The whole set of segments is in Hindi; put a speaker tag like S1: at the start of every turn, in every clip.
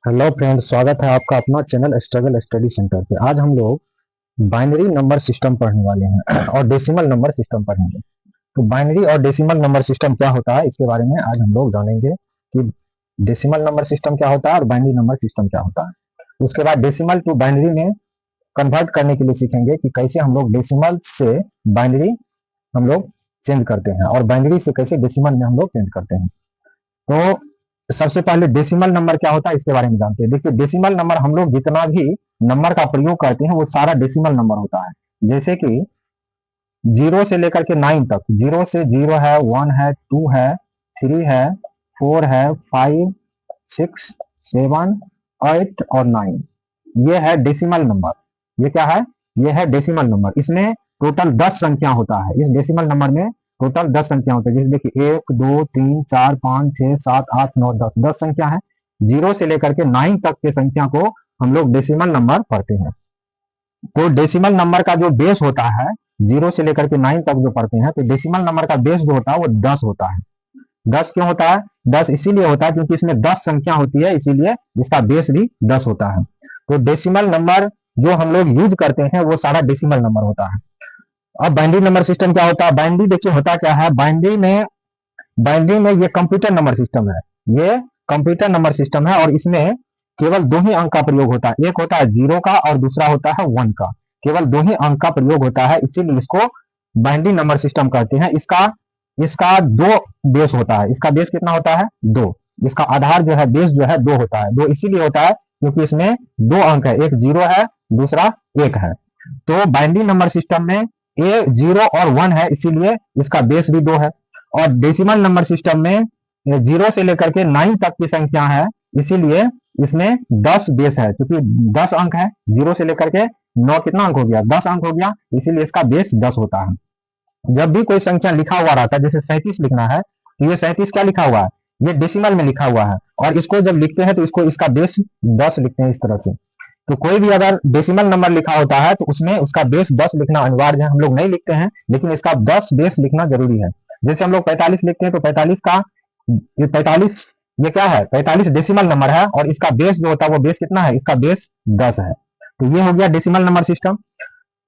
S1: हेलो फ्रेंड्स, स्वागत है आपका अपना चैनल स्ट्रगल स्टडी सेंटर पे। आज हम लोग बाइनरी नंबर सिस्टम पढ़ने वाले हैं और डेसिमल नंबर सिस्टम पढ़ेंगे। तो बाइनरी और डेसिमल नंबर सिस्टम क्या होता है, इसके बारे में आज हम लोग जानेंगे कि डेसिमल नंबर सिस्टम क्या होता है और बाइनरी नंबर सिस्टम क्या होता है। उसके बाद डेसिमल टू बाइनरी में कन्वर्ट करने के लिए सीखेंगे कि कैसे हम लोग डेसिमल से बाइनरी हम लोग चेंज करते हैं और बाइनरी से कैसे डेसिमल में हम लोग चेंज करते हैं। तो सबसे पहले डेसिमल नंबर क्या होता है इसके बारे में जानते हैं। देखिए, डेसिमल नंबर हम लोग जितना भी नंबर का प्रयोग करते हैं वो सारा डेसिमल नंबर होता है। जैसे कि 0 से लेकर के 9 तक, 0 से 0 है, 1 है, 2 है, 3 है, 4 है, 5, 6, 7, 8 और 9, ये है डेसिमल नंबर। ये क्या है? ये है डेसिमल नंबर। इसमें टोटल 10 संख्या होता है। इस डेसिमल नंबर में टोटल 10 संख्या होता है। जैसे देखिए 1, 2, 3, 4, 5, 6, 7, 8, 9, 10, 10 संख्या है। 0 से लेकर के 9 तक के संख्या को हम लोग डेसिमल नंबर पढ़ते हैं। तो डेसिमल नंबर का जो बेस होता है, 0 से लेकर के 9 तक जो पढ़ते हैं, तो डेसिमल नंबर का बेस जो होता है वो 10 होता है। 10 क्यों होता है? 10 इसीलिए होता है क्योंकि इसमें 10 संख्या होती है, इसीलिए इसका बेस भी 10 होता है। तो डेसिमल नंबर जो हम लोग यूज करते हैं वो सारा डेसिमल नंबर होता है। अब बाइनरी नंबर सिस्टम क्या होता है? बाइनरी देखिए होता क्या है। बाइनरी में ये कंप्यूटर नंबर सिस्टम है। ये कंप्यूटर नंबर सिस्टम है और इसमें केवल 2 ही अंक का प्रयोग होता है। एक होता है 0 का और दूसरा होता है 1 का। केवल 2 ही अंक का प्रयोग होता है, इसीलिए इसको बाइनरी नंबर सिस्टम कहते हैं। इसका इसका 2 बेस होता है। इसका बेस कितना होता है? 2। इसका आधार जो है, बेस जो है 2 होता है। 2 इसीलिए होता है क्योंकि इसमें 2 अंक है, एक 0 है, दूसरा 1 है। तो बाइनरी नंबर सिस्टम में ए 0 और 1 है, इसीलिए इसका बेस भी 2 है। और डेसिमल नंबर सिस्टम में 0 से लेकर के 9 तक की संख्या है, इसीलिए इसमें 10 बेस है। क्योंकि 10 अंक है, 0 से लेकर के 9 कितना अंक हो गया? 10 अंक हो गया, इसीलिए इसका बेस 10 होता है। जब भी कोई संख्या लिखा हुआ रहता है, जैसे 37 लिखना है, तो ये 37 क्या लिखा हुआ है? ये डेसिमल में लिखा हुआ है। और इसको जब लिखते हैं तो इसको इसका बेस 10 लिखते हैं इस तरह से। तो कोई भी अगर डेसिमल नंबर लिखा होता है तो उसमें उसका बेस 10 लिखना अनिवार्य है। हम लोग नहीं लिखते हैं, लेकिन इसका 10 बेस लिखना जरूरी है। जैसे हम लोग 45 लिखते हैं तो 45 का ये 45, ये क्या है? 45 डेसिमल नंबर है और इसका बेस जो होता है वो बेस कितना है? इसका बेस 10 है। तो ये हो गया डेसिमल नंबर सिस्टम।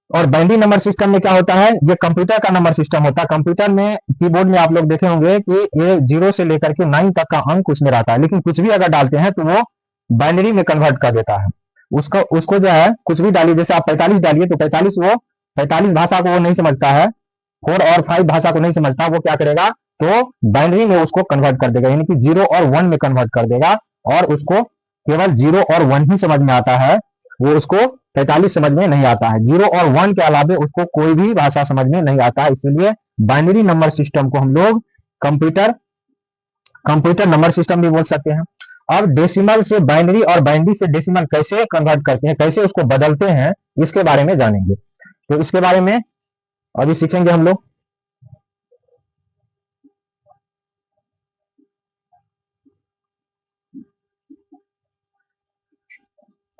S1: और बाइनरी नंबर सिस्टम में क्या होता है? ये कंप्यूटर का नंबर सिस्टम होता है। कंप्यूटर में कीबोर्ड में आप लोग देखे होंगे कि ये 0 से लेकर के 9 तक का अंक उसमें रहता है, लेकिन कुछ भी अगर डालते हैं तो वो बाइनरी में कन्वर्ट कर देता है। उसको उसको जो है कुछ भी डालिए, जैसे आप 45 डालिए तो 45 भाषा को वो नहीं समझता है, 4 और 5 भाषा को नहीं समझता। वो क्या करेगा? तो बाइनरी में उसको कन्वर्ट कर देगा, यानी कि 0 और 1 में कन्वर्ट कर देगा। और उसको केवल 0 और 1 ही समझ में आता है, वो उसको 45 समझ में नहीं आता है। 0 और 1 के अलावे उसको कोई भी भाषा समझ में नहीं आता है। इसलिए बाइनरी नंबर सिस्टम को हम लोग कंप्यूटर कंप्यूटर नंबर सिस्टम भी बोल सकते हैं। अब डेसिमल से बाइनरी और बाइनरी से डेसिमल कैसे कन्वर्ट करते हैं, कैसे उसको बदलते हैं, इसके बारे में जानेंगे। तो इसके बारे में अभी सीखेंगे हम लोग।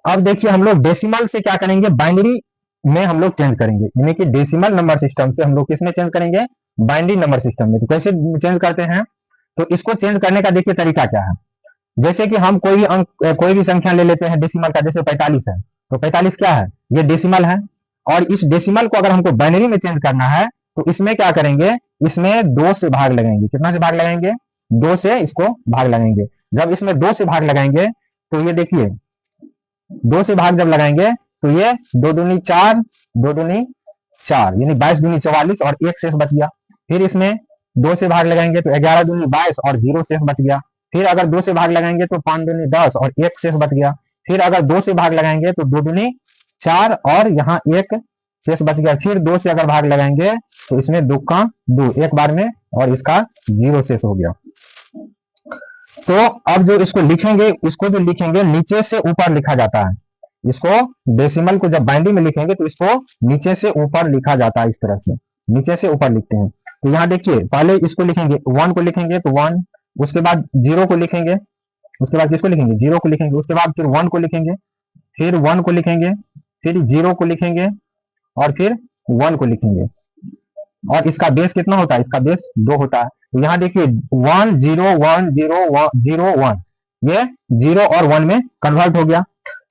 S1: अब देखिए, हम लोग डेसिमल से क्या करेंगे? बाइनरी में हम लोग चेंज करेंगे, यानी कि डेसिमल नंबर सिस्टम से हम लोग किसमें चेंज करेंगे? बाइनरी नंबर सिस्टम में। तो कैसे चेंज करते हैं? तो इसको चेंज करने का देखिए तरीका क्या है। जैसे कि हम कोई भी अंक, कोई भी संख्या ले लेते हैं डेसिमल का, जैसे 45 है, तो 45 क्या है? ये डेसिमल है। और इस डेसिमल को अगर हमको बाइनरी में चेंज करना है तो इसमें क्या करेंगे? इसमें 2 से भाग लगाएंगे। कितना से भाग लगाएंगे? 2 से इसको भाग लगाएंगे। जब इसमें 2 से भाग लगाएंगे तो ये देखिए, 2 से भाग जब लगाएंगे तो ये 2 दूनी 4, 2 दूनी 4, यानी 22 दूनी 44 और 1 शेष बच गया। फिर इसमें 2 से भाग लगाएंगे तो 11 दूनी 22 और 0 शेष बच गया। फिर अगर 2 से भाग लगाएंगे तो 5 दूनी 10 और 1 शेष बच गया। फिर अगर 2 से भाग लगाएंगे तो 2 दूनी 4 और यहाँ 1 शेष बच गया। फिर 2 से अगर भाग लगाएंगे तो इसमें 2 का 2 एक बार में और इसका 0 शेष हो गया। तो अब जो इसको लिखेंगे, इसको जो लिखेंगे नीचे से ऊपर लिखा जाता है। इसको डेसिमल को जब बाइनरी में लिखेंगे तो इसको नीचे से ऊपर लिखा जाता है, इस तरह से नीचे से ऊपर लिखते हैं। तो यहाँ देखिए, पहले इसको लिखेंगे, 1 को लिखेंगे तो 1, उसके बाद 0 को लिखेंगे, उसके बाद किसको लिखेंगे? 0 को लिखेंगे, उसके बाद फिर 1 को लिखेंगे, फिर 1 को लिखेंगे, फिर 0 को लिखेंगे और फिर 1 को लिखेंगे। और इसका बेस कितना होता है? इसका बेस 2 होता है। तो यहाँ देखिए 1 0 1 0 1 0 1, ये 0 और 1 में कन्वर्ट हो गया।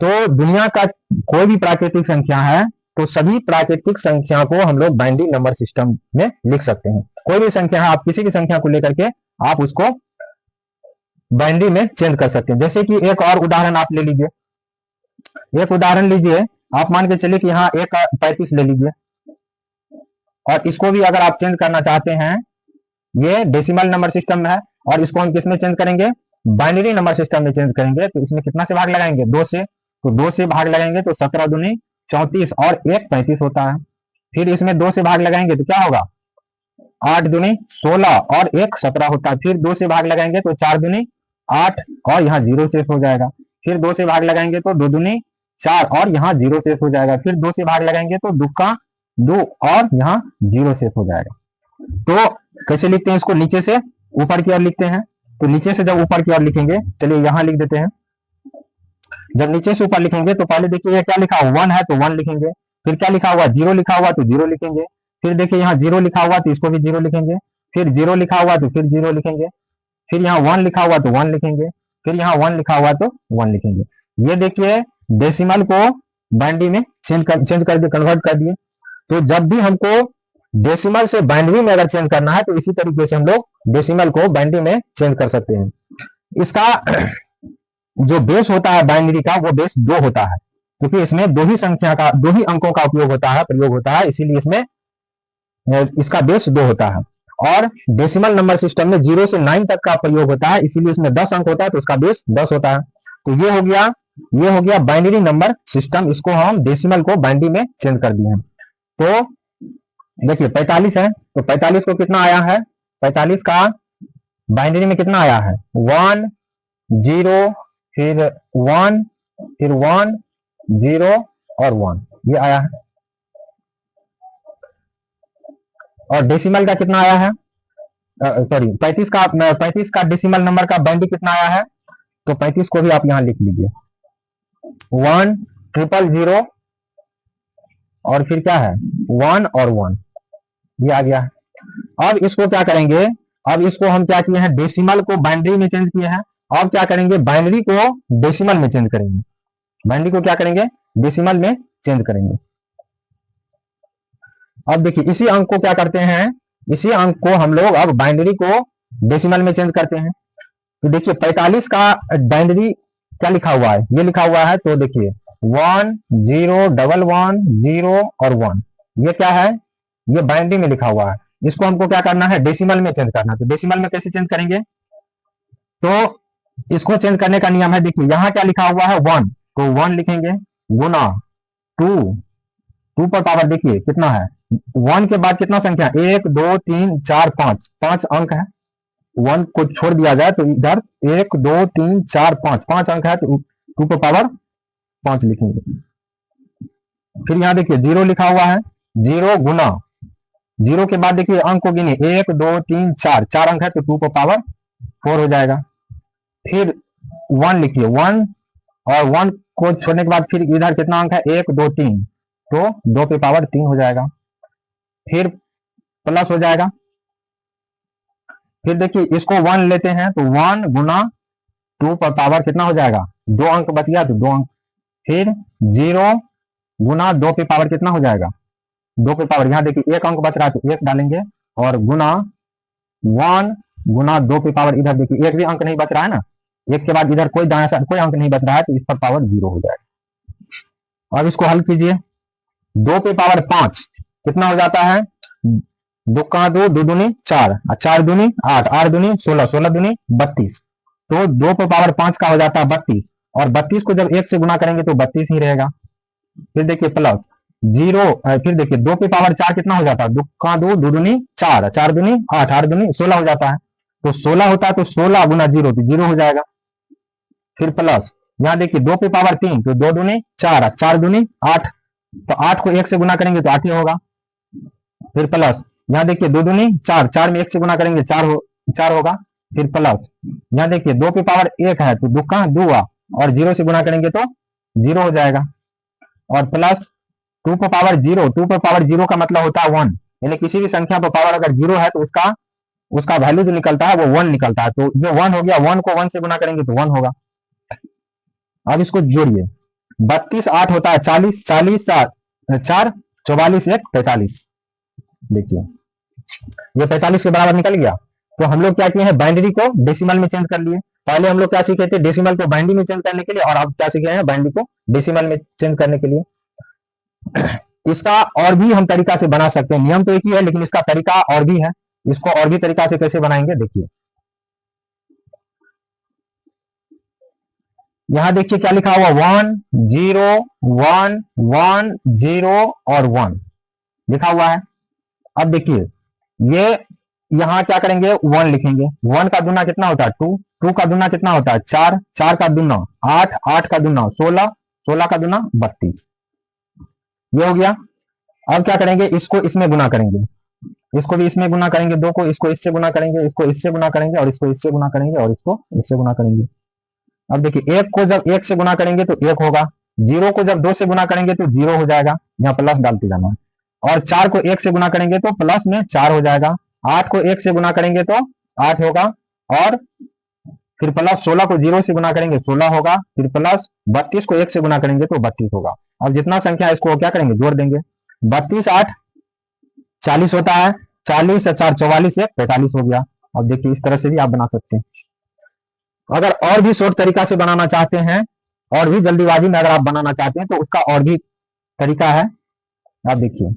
S1: तो दुनिया का कोई भी प्राकृतिक संख्या है तो सभी प्राकृतिक संख्या को हम लोग बाइनरी नंबर सिस्टम में लिख सकते हैं। कोई भी संख्या है, आप किसी भी संख्या को लेकर के आप उसको बाइनरी में चेंज कर सकते हैं। जैसे कि एक और उदाहरण आप ले लीजिए, एक उदाहरण लीजिए, आप मान के चलिए कि यहाँ एक 35 ले लीजिए, और इसको भी अगर आप चेंज करना चाहते हैं, ये डेसिमल नंबर सिस्टम में है और इसको हम किस में चेंज करेंगे, बाइनरी नंबर सिस्टम में चेंज करेंगे। तो इसमें कितना से भाग लगाएंगे, 2 से, तो 2 से भाग लगाएंगे तो 17 दूनी 34 और 1 35 होता है। फिर इसमें 2 से भाग लगाएंगे तो क्या होगा, 8 दूनी 16 और 1 17 होता है। फिर 2 से भाग लगाएंगे तो 4 दूनी 8 और यहाँ 0 शेष हो जाएगा। फिर 2 से भाग लगाएंगे तो 2 दूनी 4 और यहाँ 0 शेष हो जाएगा। फिर 2 से भाग लगाएंगे तो 2 का 2 और यहाँ 0 शेष हो जाएगा। तो कैसे लिखते हैं इसको, नीचे से ऊपर की ओर लिखते हैं। तो नीचे से जब ऊपर की ओर लिखेंगे, चलिए यहाँ लिख देते हैं। जब नीचे से ऊपर लिखेंगे तो पहले देखिए क्या लिखा हुआ, 1 है तो 1 लिखेंगे। फिर क्या लिखा हुआ, 0 लिखा हुआ तो 0 लिखेंगे। फिर देखिए यहाँ 0 लिखा हुआ तो इसको भी 0 लिखेंगे। फिर 0 लिखा हुआ तो फिर 0 लिखेंगे। फिर यहाँ 1 लिखा हुआ तो 1 लिखेंगे। फिर यहाँ 1 लिखा हुआ तो 1 लिखेंगे। ये देखिए डेसिमल को बाइनरी में चेंज कर दिए, कन्वर्ट कर दिए। तो जब भी हमको डेसिमल से बाइनरी में अगर चेंज करना है तो इसी तरीके से हम लोग डेसिमल को बाइनरी में चेंज कर सकते हैं। इसका जो बेस होता है बाइनरी का, वो बेस 2 होता है, क्योंकि इसमें 2 ही संख्या का, 2 ही अंकों का उपयोग होता है, प्रयोग होता है, इसीलिए इसमें इसका बेस 2 होता है। और डेसिमल नंबर सिस्टम में 0 से 9 तक का प्रयोग होता है, इसीलिए इसमें 10 अंक होता है, तो इसका बेस 10 होता है। तो ये हो गया बाइनरी नंबर सिस्टम। इसको हम डेसिमल को बाइनरी में चेंज कर दिए हैं। तो देखिए 45 है, तो 45 को कितना आया है, 45 का बाइनरी में कितना आया है, 1 0 फिर 1 फिर 1 0 और 1, ये आया है। और डेसिमल का कितना आया है, सॉरी 35 का डेसिमल नंबर का बाइनरी कितना आया है, तो 35 को भी आप यहां लिख लीजिए, 1 000 और फिर क्या है 1 और 1, ये आ गया है। अब इसको क्या करेंगे, अब इसको हम क्या किए हैं, डेसिमल को बाइनरी में चेंज किए हैं। अब क्या करेंगे, बाइनरी को डेसिमल में चेंज करेंगे। बाइनरी को क्या करेंगे, डेसिमल में चेंज करेंगे। अब देखिए इसी अंक को क्या करते हैं, इसी अंक को हम लोग अब बाइनरी को डेसिमल में चेंज करते हैं। तो देखिए 45 का बाइनरी क्या लिखा हुआ है, ये लिखा हुआ है, तो देखिए 1 0 1 1 0 और 1, ये क्या है, ये बाइनरी में लिखा हुआ है। इसको हमको क्या करना है, डेसिमल में चेंज करना है। तो डेसिमल में कैसे चेंज करेंगे, तो इसको चेंज करने का नियम है, देखिए यहाँ क्या लिखा हुआ है 1, तो 1 लिखेंगे, गुना 2 पर पावर देखिए कितना है, 1 के बाद कितना संख्या, 1 2 3 4 5, 5 अंक है। 1 को छोड़ दिया जाए तो इधर 1 2 3 4 5 अंक है, तो 2 पर पावर 5 लिखेंगे। फिर यहाँ देखिए 0 लिखा हुआ है, 0 गुना 0 के बाद देखिए अंक को गिने, 1 2 3 4 अंक है, तो 2 पर पावर 4 हो जाएगा। फिर 1 लिखिए, 1 और 1 को छोड़ने के बाद फिर इधर कितना अंक है, 1 2 3, तो 2 पे पावर 3 हो जाएगा। फिर प्लस हो जाएगा। फिर देखिए इसको 1 लेते हैं, तो 1 गुना 2 पर पावर कितना हो जाएगा, 2 अंक बच गया, तो 2 अंक। फिर 0 गुना 2 पे पावर कितना हो जाएगा, 2 पे पावर, यहाँ देखिए 1 अंक बच रहा है तो 1 डालेंगे, और गुना 1 गुना 2 पे पावर, इधर देखिए 1 भी अंक नहीं बच रहा है ना, 1 के बाद इधर कोई दाया साइड कोई अंक नहीं बच रहा है, तो इस पर पावर 0 हो जाएगा। अब इसको हल कीजिए, 2 पे पावर 5 कितना हो जाता है, 2 का 2 2 दूनी 4, 4 दूनी 8, 8 दूनी 16, 16 दूनी 32, तो 2 पे पावर 5 का हो जाता है 32, और 32 को जब 1 से गुना करेंगे तो 32 ही रहेगा। फिर देखिए प्लस 0, फिर देखिए 2 पे पावर 4 कितना हो जाता है, 2 का 2 2 दूनी 4, 4 दूनी 8, 8 दूनी 16 हो जाता है, तो 16 होता है, तो 16 गुना 0 तो 0 हो जाएगा। फिर प्लस यहाँ देखिए 2 पे पावर 3, तो 2 दूनी 4, 4 दूनी 8, तो 8 को 1 से गुना करेंगे तो 8 ही होगा। फिर प्लस यहाँ देखिए 2 दूनी 4, 4 में 1 से गुना करेंगे 4 होगा। फिर प्लस यहाँ देखिए 2 पे पावर 1 है, तो 2 का 2 और 0 से गुना करेंगे तो 0 हो जाएगा। और प्लस 2 पर पावर 0, 2 पर पावर 0 का मतलब होता है 1, यानी किसी भी संख्या पर पावर अगर 0 है तो उसका उसका वैल्यू जो निकलता है वो 1 निकलता है। तो ये 1 हो गया, 1 को 1 से गुना करेंगे तो 1 होगा। अब इसको जोड़िए, 32 8 होता है 40, 40 4 44 1 45। देखिए ये 45 के बराबर निकल गया। तो हम लोग क्या किए हैं, बाइनरी को डेसिमल में चेंज कर लिए। पहले हम लोग क्या सीखे थे, डेसिमल को बाइनरी में चेंज करने के लिए, और अब क्या सीखे हैं, बाइनरी को डेसिमल में चेंज करने के लिए। इसका और भी हम तरीका से बना सकते हैं, नियम तो एक ही है लेकिन इसका तरीका और भी है। इसको और भी तरीका से कैसे बनाएंगे देखिए, यहां देखिए क्या लिखा हुआ, 1 0 1 1 0 और 1 लिखा हुआ है। अब देखिए ये यहां क्या करेंगे, 1 लिखेंगे। 1 का दूना कितना होता है 2, 2 का दूना कितना होता है 4, 4 का दूना 8, 8 का दूना 16, 16 का दूना 32। ये हो गया। अब क्या करेंगे, इसको इसमें गुना करेंगे, इसको भी इसमें गुना करेंगे, दो को इसको इससे गुना करेंगे, इसको इससे गुना करेंगे, और इसको इससे गुना करेंगे, और इसको इससे गुना करेंगे। अब देखिए एक को जब एक से गुना करेंगे तो एक होगा, 0 को जब 2 से गुना करेंगे तो 0 हो जाएगा, यहाँ प्लस डालते जाना है। और 4 को 1 से गुना करेंगे तो प्लस में 4 हो जाएगा। 8 को 1 से गुना करेंगे तो 8 होगा, और फिर प्लस 16 को 0 से गुना करेंगे 16 होगा, फिर प्लस 32 को 1 से गुना करेंगे तो 32 होगा। अब जितना संख्या है इसको क्या करेंगे, जोड़ देंगे। 32 8 40 होता है, 40 से 4 44 1 45 हो गया। अब देखिए इस तरह से भी आप बना सकते हैं। अगर और भी शॉर्ट तरीका से बनाना चाहते हैं, और भी जल्दीबाजी में अगर आप बनाना चाहते हैं तो उसका और भी तरीका है। आप देखिए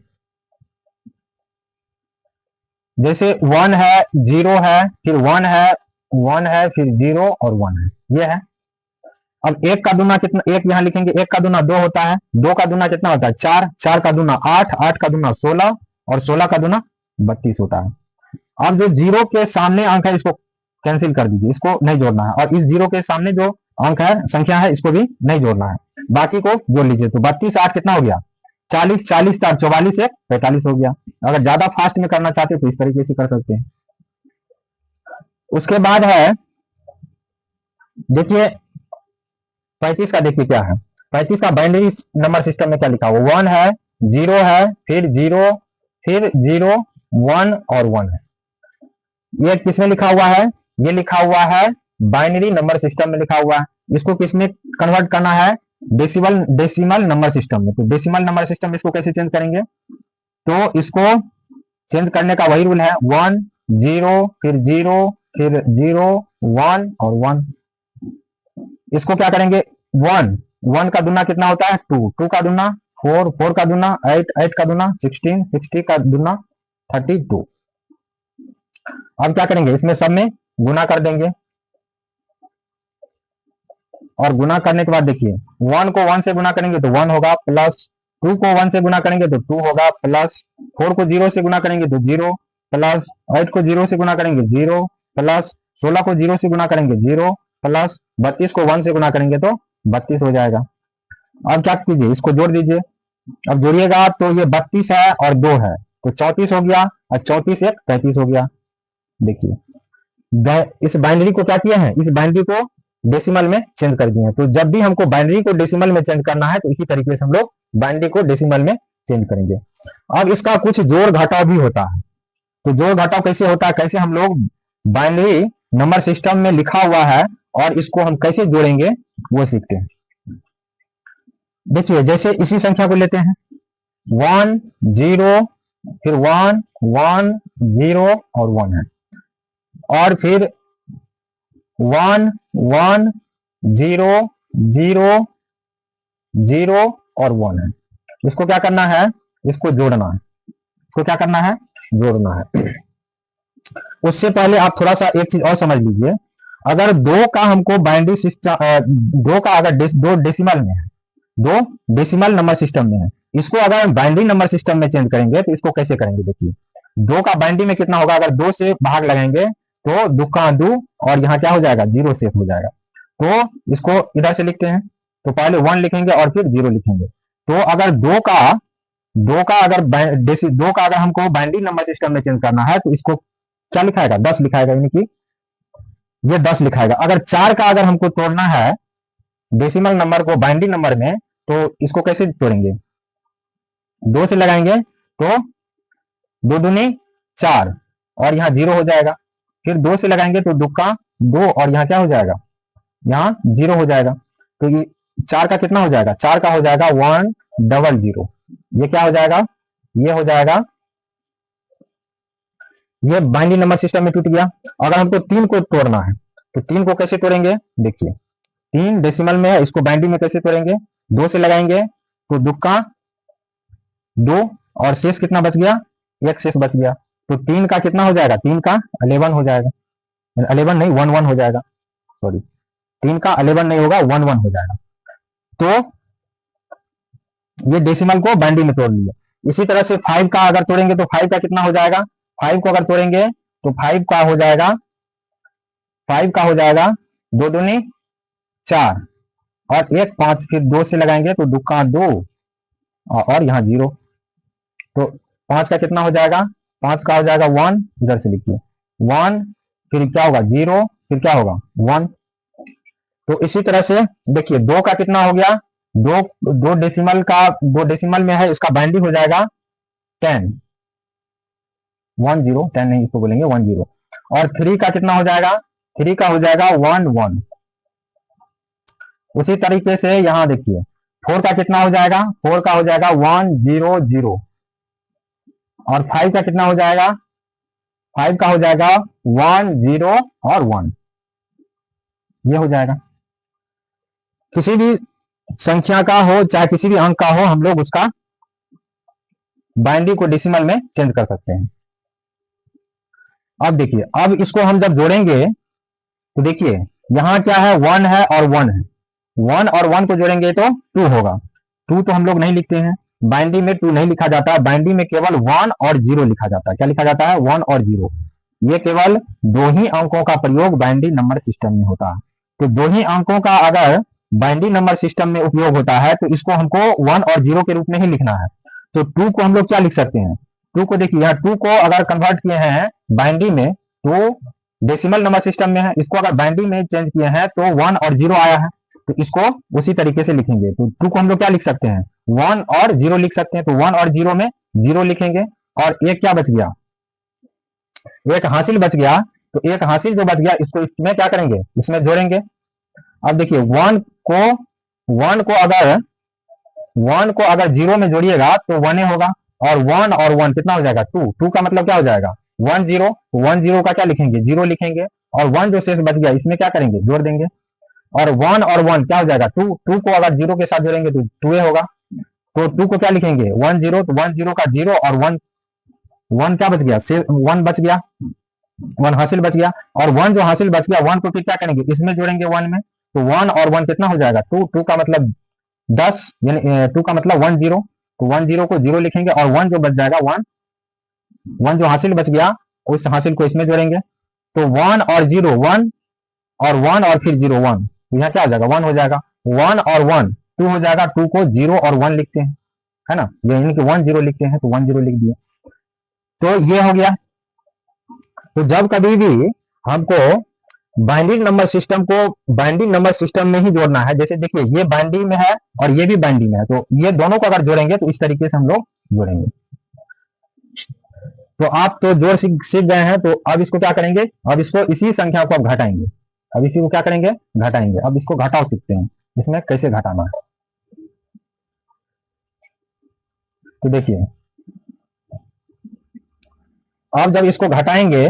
S1: जैसे 1 है 0 है फिर 1 है 1 है फिर 0 और 1 है, ये है। अब एक का दूना कितना, एक यहां लिखेंगे, एक का दूना 2 होता है, 2 का दूना कितना होता है 4, 4 का दूना 8, 8 का दूना 16, और 16 का दूना 32 होता है। अब जो 0 के सामने अंक है इसको कैंसिल कर दीजिए, इसको नहीं जोड़ना है, और इस 0 के सामने जो अंक है, संख्या है, इसको भी नहीं जोड़ना है, बाकी को जोड़ लीजिए। तो 32 8 कितना हो गया 40, 40 4 44 1 45 हो गया। अगर ज्यादा फास्ट में करना चाहते तो इस तरीके से कर सकते हैं। उसके बाद है देखिए 35 का, देखिए क्या है 35 का बाइनरी नंबर सिस्टम में क्या लिखा हुआ, 1 है 0 है फिर 0 फिर 0 1 और 1 है। ये किसमें लिखा हुआ है, ये लिखा हुआ है बाइनरी नंबर सिस्टम में लिखा हुआ है। इसको किसमें कन्वर्ट करना है, डेसिमल नंबर सिस्टम में। तो डेसिमल नंबर सिस्टम में इसको कैसे चेंज करेंगे, तो इसको चेंज करने का वही रूल है, 1 0 फिर 0 फिर 0 1 और 1। इसको क्या करेंगे, 1 1 का दूना कितना होता है 2, 2 का दूना 4, 4 का दूना 8, 8 का दूना 16, 60 का दूना 32। अब क्या करेंगे, इसमें सब में गुना कर देंगे, और गुना करने के बाद देखिए 1 को 1 से गुना करेंगे तो 1 होगा, प्लस 2 को 1 से गुना करेंगे तो 2 होगा, प्लस 4 को 0 से गुना करेंगे तो 0, प्लस 8 को 0 से गुना करेंगे 0, प्लस 16 को 0 से गुना करेंगे 0, प्लस 32 को 1 से गुना करेंगे तो 32 हो जाएगा। अब क्या कीजिए, इसको जोड़ दीजिए। अब जोड़िएगा तो ये 32 है और 2 है तो 34 हो गया, और 34 1 35 हो गया। देखिए इस बाइनरी को क्या किया है, इस बाइनरी को डेसिमल में चेंज कर दिए हैं। तो जब भी हमको बाइनरी को डेसिमल में चेंज करना है तो इसी तरीके से हम लोग बाइनरी को डेसिमल में चेंज करेंगे। अब इसका कुछ जोड़ घटाव भी होता है। तो जोड़ घटाव कैसे होता है, कैसे हम लोग बाइनरी नंबर सिस्टम में लिखा हुआ है और इसको हम कैसे जोड़ेंगे वो सीखते हैं। देखिए जैसे इसी संख्या को लेते हैं, 1 0 फिर 1 1 0 और 1 है, और फिर 1 1 0 0 0 और 1 है। इसको क्या करना है, इसको जोड़ना है, इसको क्या करना है, जोड़ना है। उससे पहले आप थोड़ा सा एक चीज और समझ लीजिए, अगर 2 का हमको बाइनरी सिस्टम, 2 का अगर 2 डेसिमल में है, 2 डेसिमल नंबर सिस्टम में है, इसको अगर हम बाइनरी नंबर सिस्टम में चेंज करेंगे तो इसको कैसे करेंगे, देखिए 2 का बाइनरी में कितना होगा, अगर 2 से भाग लगाएंगे तो 2 का 2 और यहाँ क्या हो जाएगा 0 से हो जाएगा। तो इसको इधर से लिखते हैं, तो पहले 1 लिखेंगे और फिर 0 लिखेंगे। तो अगर 2 का अगर 2 का अगर हमको बाइनरी नंबर सिस्टम में चेंज करना है तो इसको क्या लिखाएगा 10 लिखाएगा, यानी कि ये 10 लिखाएगा। अगर 4 का अगर हमको तोड़ना है डेसिमल नंबर को बाइनरी नंबर में, तो इसको कैसे तोड़ेंगे, 2 से लगाएंगे तो 2 दूनी 4 और यहाँ 0 हो जाएगा, फिर 2 से लगाएंगे तो दुक्का 2 और यहाँ क्या हो जाएगा, यहाँ 0 हो जाएगा। तो ये 4 का कितना हो जाएगा, 4 का हो जाएगा 100। ये क्या हो जाएगा, ये हो जाएगा, ये बाइनरी नंबर सिस्टम में टूट गया। अगर हमको 3 को तोड़ना है तो 3 को कैसे तोड़ेंगे, देखिए 3 डेसिमल में है, इसको बाइनरी में कैसे तोड़ेंगे, 2 से लगाएंगे तो दुक्का 2 और शेष कितना बच गया, 1 शेष बच गया। तो 3 का कितना हो जाएगा, 3 का 11 हो जाएगा, 11 नहीं 11 हो जाएगा, सॉरी 3 का 11 नहीं होगा, 11 हो जाएगा। तो ये डेसिमल को बाइनरी में तोड़ लिया। इसी तरह से 5 का अगर तोड़ेंगे तो 5 का कितना हो जाएगा, 5 को अगर तोड़ेंगे तो 5 का हो जाएगा, 5 का हो जाएगा 2 दूनी 4 और 1 5, फिर 2 से लगाएंगे तो दुक्का 2 और यहाँ 0। तो 5 का कितना हो जाएगा, 5 का हो जाएगा 1, इधर से लिखिए 1, फिर क्या होगा 0, फिर क्या होगा 1। तो इसी तरह से देखिए 2 का कितना हो गया, 2 डेसिमल का, 2 डेसिमल में है, इसका बाइनरी हो जाएगा 10, 10 10 नहीं इसको बोलेंगे 10। और 3 का कितना हो जाएगा, 3 का हो जाएगा 1 उसी तरीके से यहाँ देखिए 4 का कितना हो जाएगा, 4 का हो जाएगा 100। और 5 का कितना हो जाएगा, 5 का हो जाएगा 10 और 1, ये हो जाएगा। किसी भी संख्या का हो चाहे किसी भी अंक का हो, हम लोग उसका बाइनरी को डेसिमल में चेंज कर सकते हैं। अब देखिए, अब इसको हम जब जोड़ेंगे तो देखिए यहां क्या है, 1 है और 1 है, 1 और 1 को जोड़ेंगे तो 2 होगा। 2 तो हम लोग नहीं लिखते हैं, बाइनरी में 2 नहीं लिखा जाता, बाइनरी में केवल 1 और 0 लिखा जाता है। क्या लिखा जाता है, 1 और 0। ये केवल 2 ही अंकों का प्रयोग बाइनरी नंबर सिस्टम में होता है। तो 2 ही अंकों का अगर बाइनरी नंबर सिस्टम में उपयोग होता है तो इसको हमको 1 और 0 के रूप में ही लिखना है। तो 2 को हम लोग क्या लिख सकते हैं, 2 को देखिए, यहाँ 2 को अगर कन्वर्ट किए हैं बाइनरी में तो डेसिमल नंबर सिस्टम में है, इसको अगर बाइनरी में चेंज किए हैं तो 1 और 0 आया है, तो इसको उसी तरीके से लिखेंगे। तो 2 को हम लोग क्या लिख सकते हैं, 1 और 0 लिख सकते हैं। तो 1 और 0 में 0 लिखेंगे और एक क्या बच गया, एक हासिल बच गया। तो एक हासिल जो बच गया इसको इसमें क्या करेंगे, इसमें जोड़ेंगे। अब देखिए 1 को अगर 0 में जोड़िएगा तो 1 होगा, और 1 और 1 कितना हो जाएगा, 2। 2 का मतलब क्या हो जाएगा 1 0, 1 0 का क्या लिखेंगे, 0 लिखेंगे, और 1 जो शेष बच गया इसमें क्या करेंगे, जोड़ देंगे। और 1 और 1 क्या हो जाएगा 2, 2 को अगर 0 के साथ जोड़ेंगे तो 2 होगा। तो 2 को क्या लिखेंगे 1 0, तो 1 0 का 0 और 1 1 क्या बच गया, 1 बच गया, 1 हासिल बच गया। और 1 जो हासिल बच गया 1 को फिर क्या करेंगे, इसमें जोड़ेंगे 1 में। तो 1 और 1 कितना हो जाएगा 2, 2 का मतलब 10, यानी 2 का मतलब 1 0। तो 1 0 को 0 लिखेंगे और 1 जो बच जाएगा 1 जो हासिल बच गया उस हासिल को इसमें जोड़ेंगे। तो 1 और 0 1 और 1 और फिर 0 1, तो यहाँ क्या हो जाएगा 1 हो जाएगा, 1 और 1 2 हो जाएगा, 2 को 0 और 1 लिखते हैं, है ना, यानी कि 1 0 लिखते हैं, तो 1 0 लिख दिए। तो ये हो गया। तो जब कभी भी हमको बाइनरी नंबर सिस्टम को बाइनरी नंबर सिस्टम में ही जोड़ना है, जैसे देखिए ये बाइनरी में है और ये भी बाइनरी में है, तो ये दोनों को अगर जोड़ेंगे तो इस तरीके से हम लोग जोड़ेंगे। तो आप तो जोड़ सीख गए हैं, तो अब इसको क्या करेंगे, अब इसको इसी संख्या को अब घटाएंगे, अब इसी को क्या करेंगे घटाएंगे। अब इसको घटाओ सीखते हैं, इसमें कैसे घटाना है। तो देखिए अब जब इसको घटाएंगे,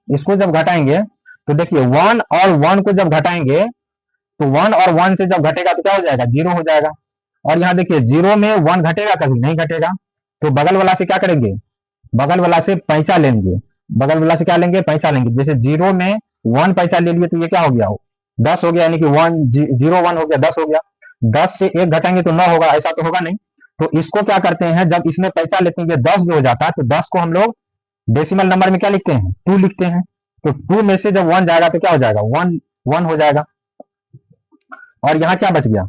S1: इसको जब घटाएंगे तो देखिए 1 और 1 को जब घटाएंगे तो 1 और 1 से जब घटेगा तो क्या हो जाएगा 0 हो जाएगा। और यहाँ देखिए 0 में 1 घटेगा, कभी नहीं घटेगा। तो बगल वाला से क्या करेंगे, बगल वाला से पैंचा लेंगे, बगल वाला से क्या लेंगे, पैंचा लेंगे। जैसे 0 में 1 पैंचा ले लिए तो ये क्या हो गया, 10 हो गया, यानी कि 1 0 1 हो गया, 10 हो गया। 10 से 1 घटाएंगे तो 9 होगा, ऐसा तो होगा नहीं। तो इसको क्या करते हैं, जब इसमें पैंचा लेते हैं 10 जो हो जाता है, तो 10 को हम लोग डेसिमल नंबर में क्या लिखते हैं 2 लिखते हैं। तो 2 में से जब 1 जाएगा तो क्या हो जाएगा 1 1 हो जाएगा। और यहाँ क्या बच गया,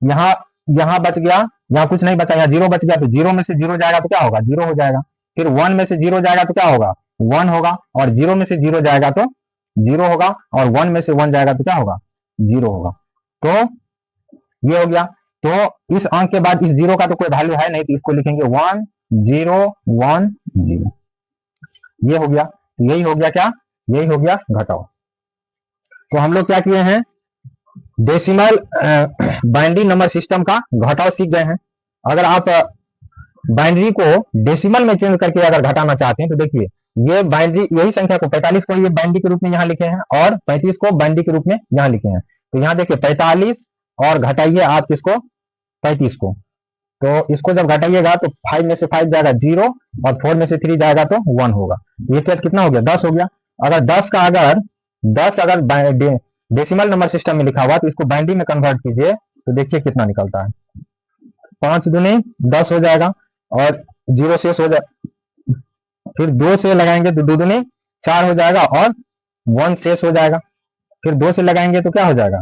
S1: यहाँ यहाँ बच गया, यहाँ कुछ नहीं बचा, यहाँ 0 बच गया। तो 0 में से 0 जाएगा तो क्या होगा 0 हो जाएगा। फिर 1 में से 0 जाएगा तो क्या होगा 1 होगा, और 0 में से 0 जाएगा तो 0 होगा, और 1 में से 1 जाएगा तो क्या होगा 0 होगा। तो ये हो गया। तो इस अंक के बाद इस 0 का तो कोई वैल्यू है नहीं, तो इसको लिखेंगे 1 0 1 0, ये हो गया। यही हो गया क्या, यही हो गया घटाओ। तो हम लोग क्या किए हैं, डेसिमल बाइनरी नंबर सिस्टम का घटाव सीख गए हैं। अगर आप बाइनरी को डेसिमल में चेंज करके अगर घटाना चाहते हैं तो देखिए, ये बाइनरी, यही संख्या को 45 को ये बाइनरी के रूप में यहाँ लिखे हैं और 35 को बाइनरी के रूप में यहाँ लिखे हैं। तो यहाँ देखिए 45 और घटाइए आप किसको, 35 को। तो इसको जब घटाइएगा तो 5 में से 5 जाएगा 0 और 4 में से 3 जाएगा तो 1 होगा। ये कितना हो गया, 10 हो गया। अगर 10 अगर डेसिमल नंबर सिस्टम में लिखा हुआ तो इसको बाइनरी में कन्वर्ट कीजिए तो देखिए कितना निकलता है। 5 दूनी 10 हो जाएगा और 0 शेष हो जाए, फिर 2 से लगाएंगे तो 2 दूनी 4 हो जाएगा और 1 शेष हो जाएगा। फिर 2 से लगाएंगे तो क्या हो जाएगा,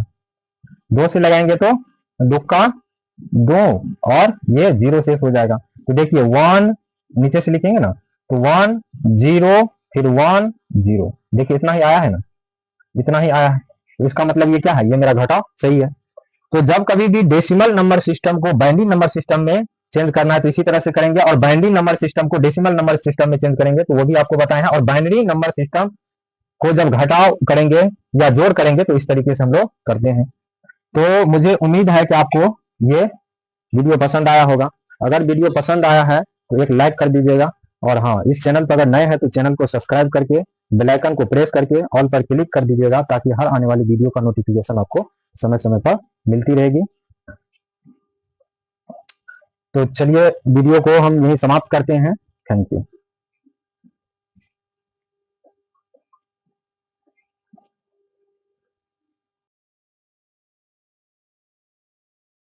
S1: 2 से लगाएंगे तो दुक्का 2 और ये 0 शेष हो जाएगा। तो देखिए 1 नीचे से लिखेंगे ना तो 1 0 फिर 1 0, देखिए इतना ही आया है ना, इतना ही आया है। तो इसका मतलब ये क्या है, ये मेरा घटाव सही है। तो जब कभी भी डेसिमल नंबर सिस्टम को बाइनरी नंबर सिस्टम में चेंज करना है तो इसी तरह से करेंगे, और बाइनरी नंबर सिस्टम को डेसिमल नंबर सिस्टम में चेंज करेंगे तो वो भी आपको बताए हैं। और बाइनरी नंबर सिस्टम को जब घटाव करेंगे या जोड़ करेंगे तो इस तरीके से हम लोग करते हैं। तो मुझे उम्मीद है कि आपको ये वीडियो पसंद आया होगा। अगर वीडियो पसंद आया है तो एक लाइक कर दीजिएगा, और हाँ, इस चैनल पर अगर नए हैं तो चैनल को सब्सक्राइब करके बेल आइकन को प्रेस करके ऑल पर क्लिक कर दीजिएगा, ताकि हर आने वाली वीडियो का नोटिफिकेशन आपको समय समय पर मिलती रहेगी। तो चलिए वीडियो को हम यहीं समाप्त करते हैं। Thank you.